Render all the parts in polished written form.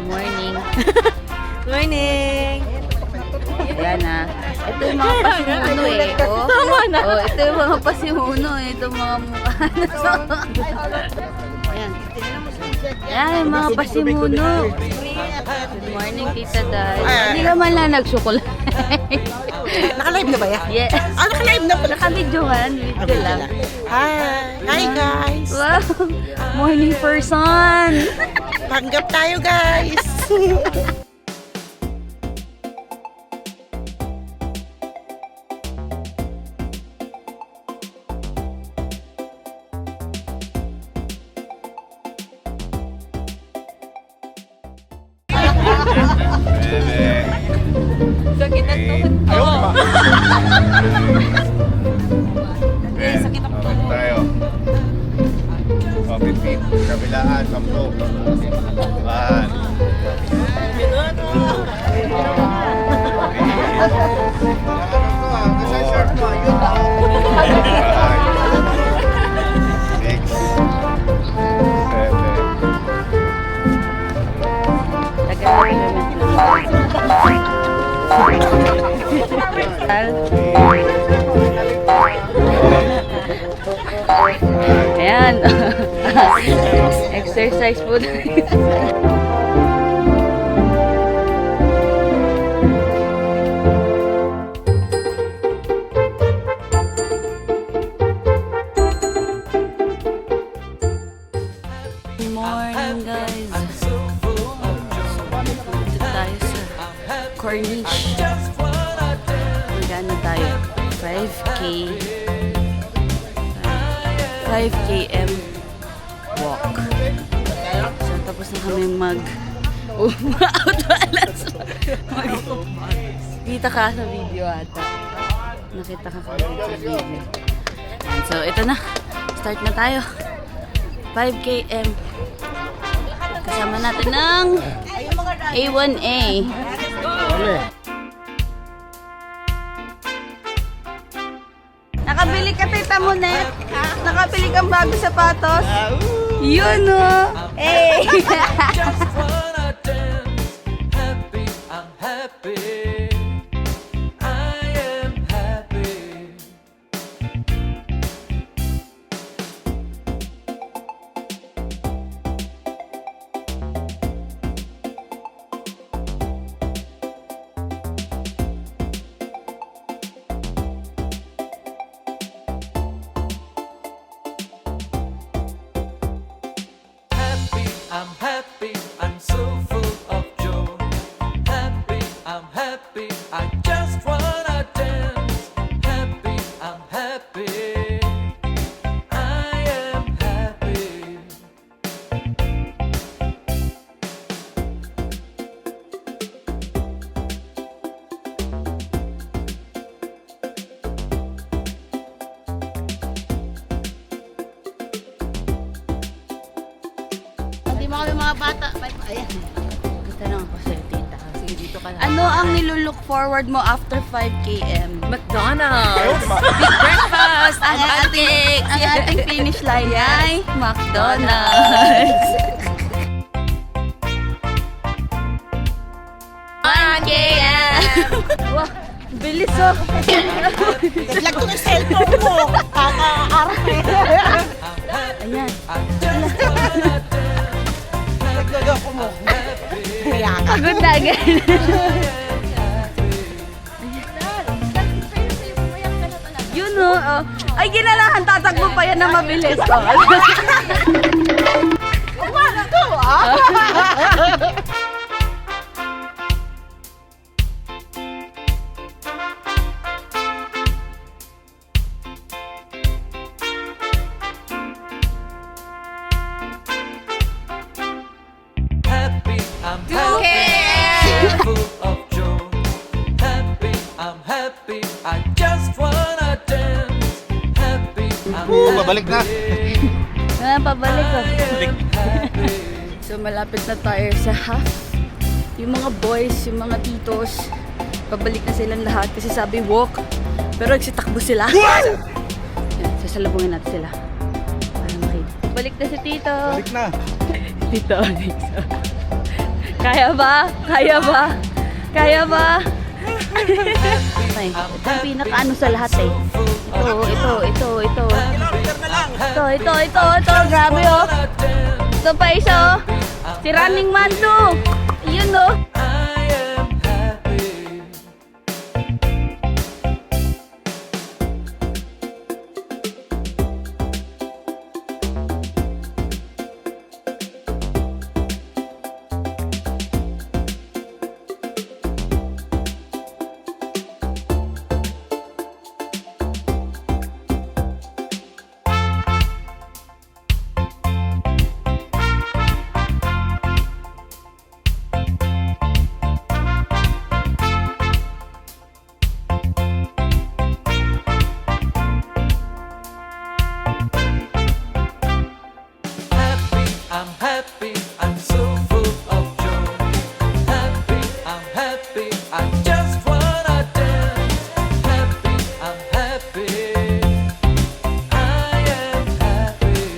Morning. Morning! Ayan na. Ito yung mga pasimuno eh. Oh. Tama na. Oh, ito yung mga pasimuno eh. Ito yung mga mukha na to. Ayan. Ayan yung mga pasimuno. Good morning, Tita Dai. Hindi naman lang nagsukulay. Naka-live na ba yan? Yes. Naka-live na pala. Naka-videohan. Video lang. Hi guys! Wow! Morning person! Panggap tayo guys! Sakit ang tuhod ko. Okay, sakit ang tuhod. Tayo. Okay, feet. Kabilaan, kampo. One. Six. Ayan. Exercise po. Morning guys. Dito tayo sa Corniche. Magano tayo? 5K 5 km walk. So tapos na kami mag-out-balance. Kita ka sa video ata. Nakita ka sa video. And so ito na. Start na tayo. 5 km. Kasama natin ng A1A. Nakabili ka, Tita Monet? Nakabili kang bago sapatos? Yun o! Eh! I'm happy, I'm so full of joy. Happy, I'm happy, I just wanna dance. Happy, I'm happy, I am happy. Hindi mo kami mga bata. Ayan. Tanong ako sa'yo, Tita. Sige, dito ka na. Ano ang nilulook forward mo after 5 km? McDonald's! Big breakfast! Ang Pancakes! ating finish line ay McDonald's. 1 km! Wow, bilis oh! Lag ko ng cellphone mo! Kaka-arte! Ayan. Naglago mo. Kaya ka. Pagod na agad. Yun o. Oh. Ay, ginalahan. Tatakbo pa yan na mabilis. Oh. Wala to ah! Happy, I'm happy, so full of joy. Happy, I'm happy, I just wanna dance. Happy, I'm Babalik na. Ayan, pabalik oh. happy. So, malapit na tayo sa half. Yung mga boys, yung mga titos, pabalik na silang lahat kasi sabi walk. Pero nagsitakbo sila. Ayan, sasalubungin natin sila. Para makita. Balik na si Tito. Balik na. Tito Onyx. Kaya ba? Kaya ba? Kaya ba? Ay, ito ang pinaka-ano sa lahat eh. Ito. Ito. Grabe oh. Ito pa isa oh. Si Running Man to. Yun oh. I am happy. I'm happy, I'm so full of joy. Happy, I'm happy, I just wanna dance. Happy, I'm happy, I am happy.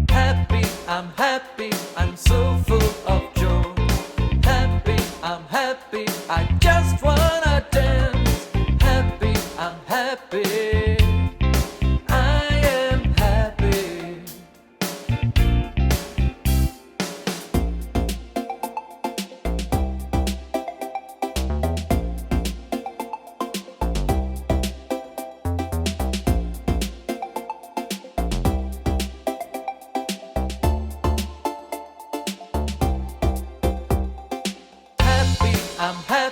Happy, I'm happy, I'm so full of joy. Happy, I'm happy, I just wanna dance. Happy, I'm happy, I am happy. Happy, I'm happy.